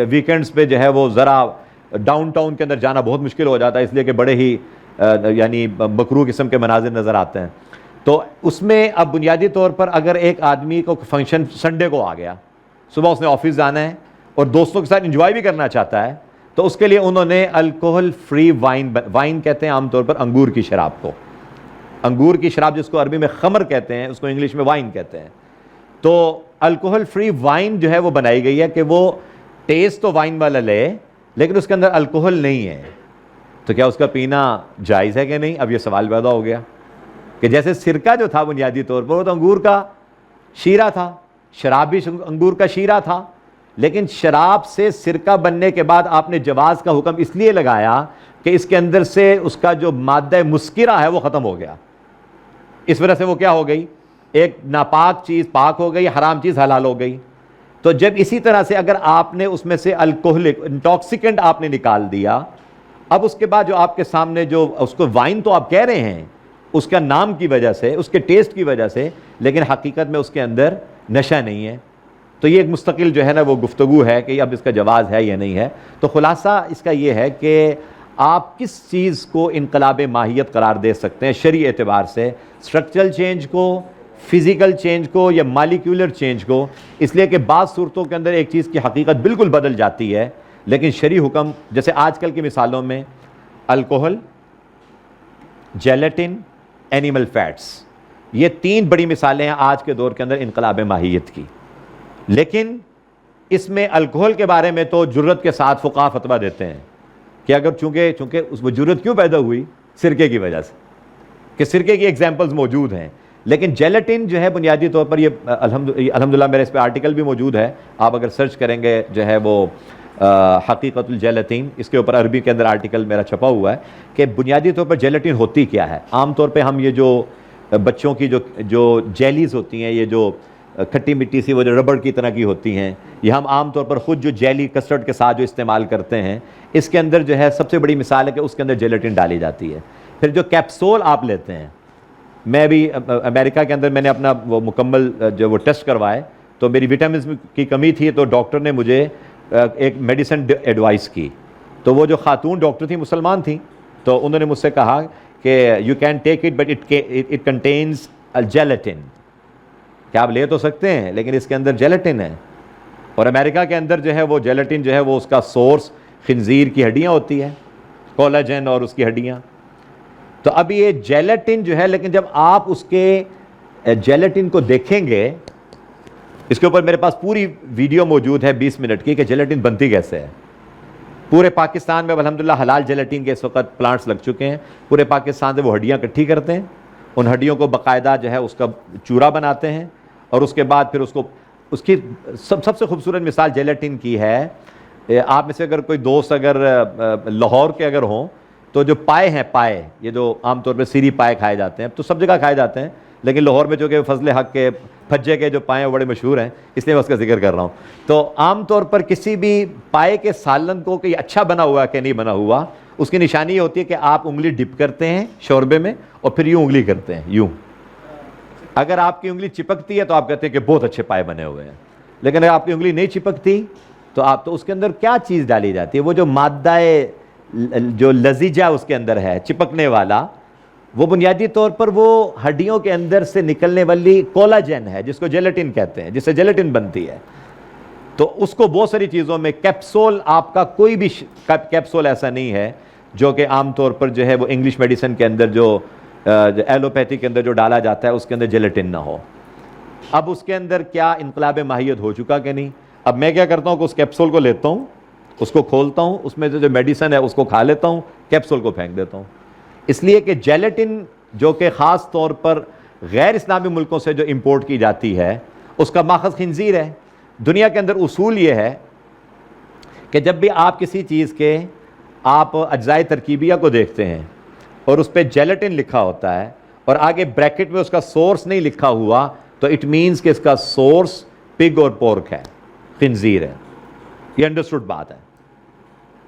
ویکینڈز پہ جو ہے وہ ذرا ڈاؤن ٹاؤن کے اندر جانا بہت مشکل ہو جاتا ہے، اس لیے کہ بڑے ہی یعنی مکروہ قسم کے مناظر نظر آتے ہیں۔ تو اس میں اب بنیادی طور پر اگر ایک آدمی کو فنکشن سنڈے کو آ گیا، صبح اس نے آفس جانا ہے اور دوستوں کے ساتھ انجوائے بھی کرنا چاہتا ہے، تو اس کے لیے انہوں نے الکوہل فری وائن کہتے ہیں عام طور پر انگور کی شراب کو، انگور کی شراب جس کو عربی میں خمر کہتے ہیں، اس کو انگلش میں وائن کہتے ہیں۔ تو الکوہل فری وائن جو ہے وہ بنائی گئی ہے کہ وہ ٹیسٹ تو وائن والا لے لیکن اس کے اندر الکوہل نہیں ہے، تو کیا اس کا پینا جائز ہے کہ نہیں؟ اب یہ سوال پیدا ہو گیا کہ جیسے سرکہ جو تھا بنیادی طور پر وہ تو انگور کا شیرہ تھا، شراب بھی انگور کا شیرہ تھا، لیکن شراب سے سرکہ بننے کے بعد آپ نے جواز کا حکم اس لیے لگایا کہ اس کے اندر سے اس کا جو مادہ مسکرہ ہے وہ ختم ہو گیا. اس وجہ سے وہ کیا ہو گئی؟ ایک ناپاک چیز پاک ہو گئی, حرام چیز حلال ہو گئی. تو جب اسی طرح سے اگر آپ نے اس میں سے الکوہلک انٹاکسیکنٹ آپ نے نکال دیا, اب اس کے بعد جو آپ کے سامنے جو اس کو وائن تو آپ کہہ رہے ہیں اس کا نام کی وجہ سے, اس کے ٹیسٹ کی وجہ سے, لیکن حقیقت میں اس کے اندر نشہ نہیں ہے. تو یہ ایک مستقل جو ہے نا وہ گفتگو ہے کہ اب اس کا جواز ہے یا نہیں ہے. تو خلاصہ اس کا یہ ہے کہ آپ کس چیز کو انقلاب ماہیت قرار دے سکتے ہیں شرعی اعتبار سے, اسٹرکچرل چینج کو, فزیکل چینج کو, یا مالیکولر چینج کو. اس لیے کہ بعض صورتوں کے اندر ایک چیز کی حقیقت بالکل بدل جاتی ہے, لیکن شرعی حکم جیسے آج کل کی مثالوں میں الکوہل, جیلیٹن, اینیمل فیٹس, یہ 3 بڑی مثالیں ہیں آج کے دور کے اندر انقلاب ماہیت کی. لیکن اس میں الکوہل کے بارے میں تو جرت کے ساتھ فقہا فتویٰ دیتے ہیں کہ اگر چونکہ اس وہ جرت کیوں پیدا ہوئی؟ سرکے کی وجہ سے, کہ سرکے کی ایگزامپلز موجود ہیں. لیکن جیلیٹن جو ہے بنیادی طور پر, یہ الحمدللہ میرے اس پہ آرٹیکل بھی موجود ہے, آپ اگر سرچ کریں گے جو ہے وہ حقیقت الجیلیٹن, اس کے اوپر عربی کے اندر آرٹیکل میرا چھپا ہوا ہے کہ بنیادی طور پر جیلیٹن ہوتی کیا ہے. عام طور پہ ہم یہ جو بچوں کی جو جیلیز ہوتی ہیں, یہ جو کھٹی مٹی سی وہ جو ربڑ کی طرح کی ہوتی ہیں, یہ ہم عام طور پر خود جو جیلی کسٹرڈ کے ساتھ جو استعمال کرتے ہیں, اس کے اندر جو ہے سب سے بڑی مثال ہے کہ اس کے اندر جیلیٹن ڈالی جاتی ہے. پھر جو کیپسول آپ لیتے ہیں, میں بھی امریکہ کے اندر میں نے اپنا وہ مکمل جو وہ ٹیسٹ کروائے, تو میری وٹامنز کی کمی تھی, تو ڈاکٹر نے مجھے ایک میڈیسن ایڈوائس کی. تو وہ جو خاتون ڈاکٹر تھی مسلمان تھیں, تو انہوں نے مجھ سے کہا کہ you can take it but it contains gelatine, کہ آپ لے تو سکتے ہیں لیکن اس کے اندر جیلیٹن ہے. اور امریکہ کے اندر جو ہے وہ جیلیٹن جو ہے وہ اس کا سورس خنزیر کی ہڈیاں ہوتی ہے, کولاجن اور اس کی ہڈیاں. تو اب یہ جیلیٹن جو ہے, لیکن جب آپ اس کے جیلیٹن کو دیکھیں گے, اس کے اوپر میرے پاس پوری ویڈیو موجود ہے 20 منٹ کی کہ جیلیٹن بنتی کیسے ہے. پورے پاکستان میں الحمدللہ حلال جیلیٹن کے اس وقت پلانٹس لگ چکے ہیں. پورے پاکستان سے وہ ہڈیاں اکٹھی کرتے ہیں, ان ہڈیوں کو باقاعدہ جو ہے اس کا چورا بناتے ہیں, اور اس کے بعد پھر اس کی سب سے خوبصورت مثال جیلیٹن کی ہے. آپ میں سے اگر کوئی دوست اگر لاہور کے اگر ہوں, تو جو پائے ہیں, پائے یہ جو عام طور پہ سیری پائے کھائے جاتے ہیں, تو سب جگہ کھائے جاتے ہیں, لیکن لاہور میں جو کہ فضل حق کے پھجے کے جو پائے بڑے مشہور ہیں, اس لیے میں اس کا ذکر کر رہا ہوں. تو عام طور پر کسی بھی پائے کے سالن کو کہ یہ اچھا بنا ہوا ہے کہ نہیں بنا ہوا, اس کی نشانی یہ ہوتی ہے کہ آپ انگلی ڈپ کرتے ہیں شوربے میں اور پھر یوں انگلی کرتے ہیں, یوں. اگر آپ کی انگلی چپکتی ہے تو آپ کہتے ہیں کہ بہت اچھے پائے بنے ہوئے ہیں. لیکن اگر آپ کی انگلی نہیں چپکتی تو اس کے اندر کیا چیز ڈالی جاتی ہے؟ وہ جو مادہ جو لزیجہ اس کے اندر ہے چپکنے والا, وہ بنیادی طور پر وہ ہڈیوں کے اندر سے نکلنے والی کولاجن ہے, جس کو جیلیٹن کہتے ہیں, جس سے جیلیٹن بنتی ہے. تو اس کو بہت ساری چیزوں میں کیپسول, آپ کا کوئی بھی کیپسول ایسا نہیں ہے جو کہ عام طور پر جو ہے وہ انگلش میڈیسن کے اندر جو ایلوپیتھی کے اندر جو ڈالا جاتا ہے اس کے اندر جیلیٹن نہ ہو. اب اس کے اندر کیا انقلاب ماہیت ہو چکا کہ نہیں؟ اب میں کیا کرتا ہوں کہ اس کیپسول کو لیتا ہوں, اس کو کھولتا ہوں, اس میں جو میڈیسن ہے اس کو کھا لیتا ہوں, کیپسول کو پھینک دیتا ہوں. اس لیے کہ جیلیٹن جو کہ خاص طور پر غیر اسلامی ملکوں سے جو امپورٹ کی جاتی ہے, اس کا ماخذ خنزیر ہے. دنیا کے اندر اصول یہ ہے کہ جب بھی آپ کسی چیز کے آپ اجزائے ترکیبیہ کو دیکھتے ہیں اور اس پہ جیلیٹن لکھا ہوتا ہے اور آگے بریکٹ میں اس کا سورس نہیں لکھا ہوا, تو اٹ مینز کہ اس کا سورس پگ اور پورک ہے, خنزیر ہے. یہ انڈرسٹوڈ بات ہے,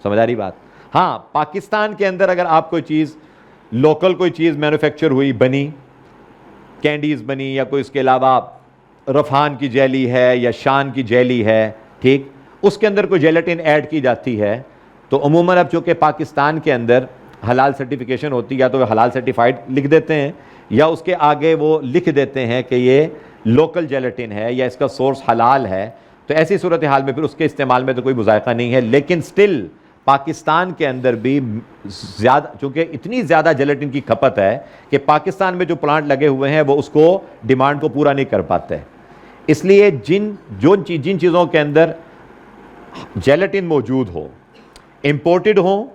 سمجھ آ رہی بات؟ ہاں, پاکستان کے اندر اگر آپ کوئی چیز لوکل کوئی چیز مینوفیکچر ہوئی, بنی, کینڈیز بنی, یا کوئی اس کے علاوہ رفان کی جیلی ہے یا شان کی جیلی ہے, ٹھیک, اس کے اندر کوئی جیلیٹن ایڈ کی جاتی ہے, تو عموماً اب چونکہ پاکستان کے اندر حلال سرٹیفیکیشن ہوتی ہے, یا تو وہ حلال سرٹیفائڈ لکھ دیتے ہیں یا اس کے آگے وہ لکھ دیتے ہیں کہ یہ لوکل جیلیٹن ہے یا اس کا سورس حلال ہے. تو ایسی صورتحال میں پھر اس کے استعمال میں تو کوئی مذائقہ نہیں ہے. لیکن سٹل پاکستان کے اندر بھی زیادہ, چونکہ اتنی زیادہ جیلیٹن کی کھپت ہے کہ پاکستان میں جو پلانٹ لگے ہوئے ہیں وہ اس کو ڈیمانڈ کو پورا نہیں کر پاتے. اس لیے جن چیزوں کے اندر جیلیٹن موجود ہو, امپورٹڈ ہوں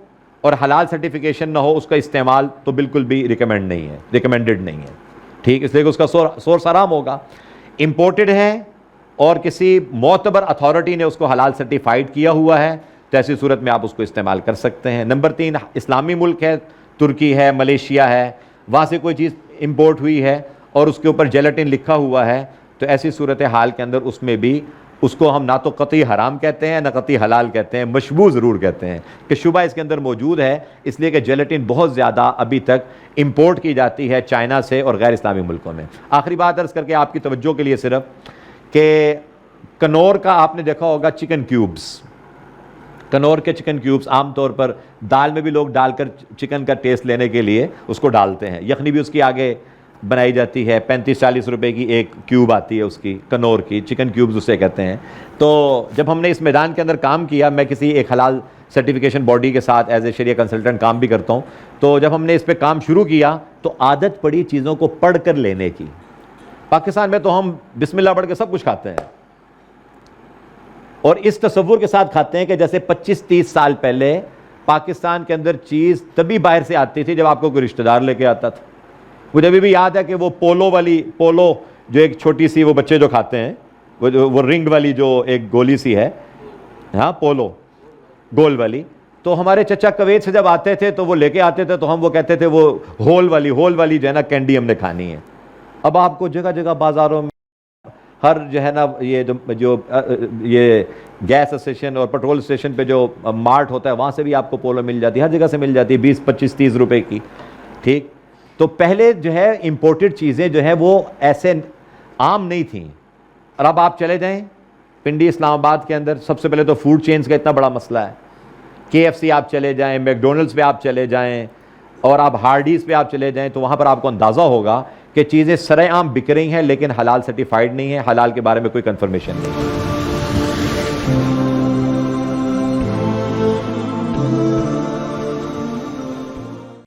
اور حلال سرٹیفیکیشن نہ ہو, اس کا استعمال تو بالکل بھی ریکمینڈڈ نہیں ہے, ٹھیک. اس لیے کہ اس کا سورس حرام ہوگا. امپورٹڈ ہے اور کسی معتبر اتھارٹی نے اس کو حلال سرٹیفائڈ کیا ہوا ہے تو ایسی صورت میں آپ اس کو استعمال کر سکتے ہیں۔ نمبر 3، اسلامی ملک ہے، ترکی ہے، ملیشیا ہے، وہاں سے کوئی چیز امپورٹ ہوئی ہے اور اس کے اوپر جیلاٹن لکھا ہوا ہے تو ایسی صورتحال کے اندر اس میں بھی اس کو ہم نہ تو قطعی حرام کہتے ہیں نہ قطعی حلال کہتے ہیں، مشبوہ ضرور کہتے ہیں کہ شبہ اس کے اندر موجود ہے، اس لیے کہ جیلاٹن بہت زیادہ ابھی تک امپورٹ کی جاتی ہے چائنا سے اور غیر اسلامی ملکوں میں۔ آخری بات عرض کر کے آپ کی توجہ کے لیے صرف کہ کنور کا آپ نے دیکھا ہوگا چکن کیوبز، کنور کے چکن کیوبز عام طور پر دال میں بھی لوگ ڈال کر چکن کا ٹیسٹ لینے کے لیے اس کو ڈالتے ہیں، یخنی بھی اس کی آگے بنائی جاتی ہے، 35-40 روپے کی ایک کیوب آتی ہے اس کی، کنور کی چکن کیوبز اسے کہتے ہیں۔ تو جب ہم نے اس میدان کے اندر کام کیا، میں کسی ایک حلال سرٹیفیکیشن باڈی کے ساتھ ایز اے شریعہ کنسلٹنٹ کام بھی کرتا ہوں، تو جب ہم نے اس پہ کام شروع کیا تو عادت پڑی چیزوں کو پڑھ کر لینے کی۔ پاکستان میں تو ہم بسم اللہ پڑھ کے سب کچھ کھاتے ہیں اور اس تصور کے ساتھ کھاتے ہیں کہ جیسے 25-30 سال پہلے پاکستان کے اندر چیز تبھی باہر سے آتی تھی جب آپ کو کوئی رشتہ دار لے کے آتا تھا۔ مجھے ابھی بھی یاد ہے کہ وہ پولو جو ایک چھوٹی سی وہ بچے جو کھاتے ہیں، وہ رنگ والی جو ایک گولی سی ہے، ہاں پولو گول والی، تو ہمارے چچا کویت سے جب آتے تھے تو وہ لے کے آتے تھے تو ہم وہ کہتے تھے وہ ہول والی جو ہے نا کینڈی ہم نے کھانی ہے۔ اب آپ کو جگہ جگہ بازاروں میں ہر جو ہے نا یہ گیس اسٹیشن اور پیٹرول اسٹیشن پہ جو مارٹ ہوتا ہے وہاں سے بھی آپ کو پولو مل جاتی ہے، ہر جگہ سے مل جاتی ہے 20-25-30 روپے کی، ٹھیک۔ تو پہلے جو ہے امپورٹڈ چیزیں جو ہے وہ ایسے عام نہیں تھیں، اور اب آپ چلے جائیں پنڈی اسلام آباد کے اندر، سب سے پہلے تو فوڈ چینز کا اتنا بڑا مسئلہ ہے، KFC آپ چلے جائیں، میک ڈونلڈس پہ آپ چلے جائیں اور آپ ہارڈیز پہ آپ چلے جائیں تو وہاں پر آپ کو اندازہ ہوگا کہ چیزیں سرعام بک رہی ہیں لیکن حلال سرٹیفائیڈ نہیں ہیں، حلال کے بارے میں کوئی کنفرمیشن نہیں ہے۔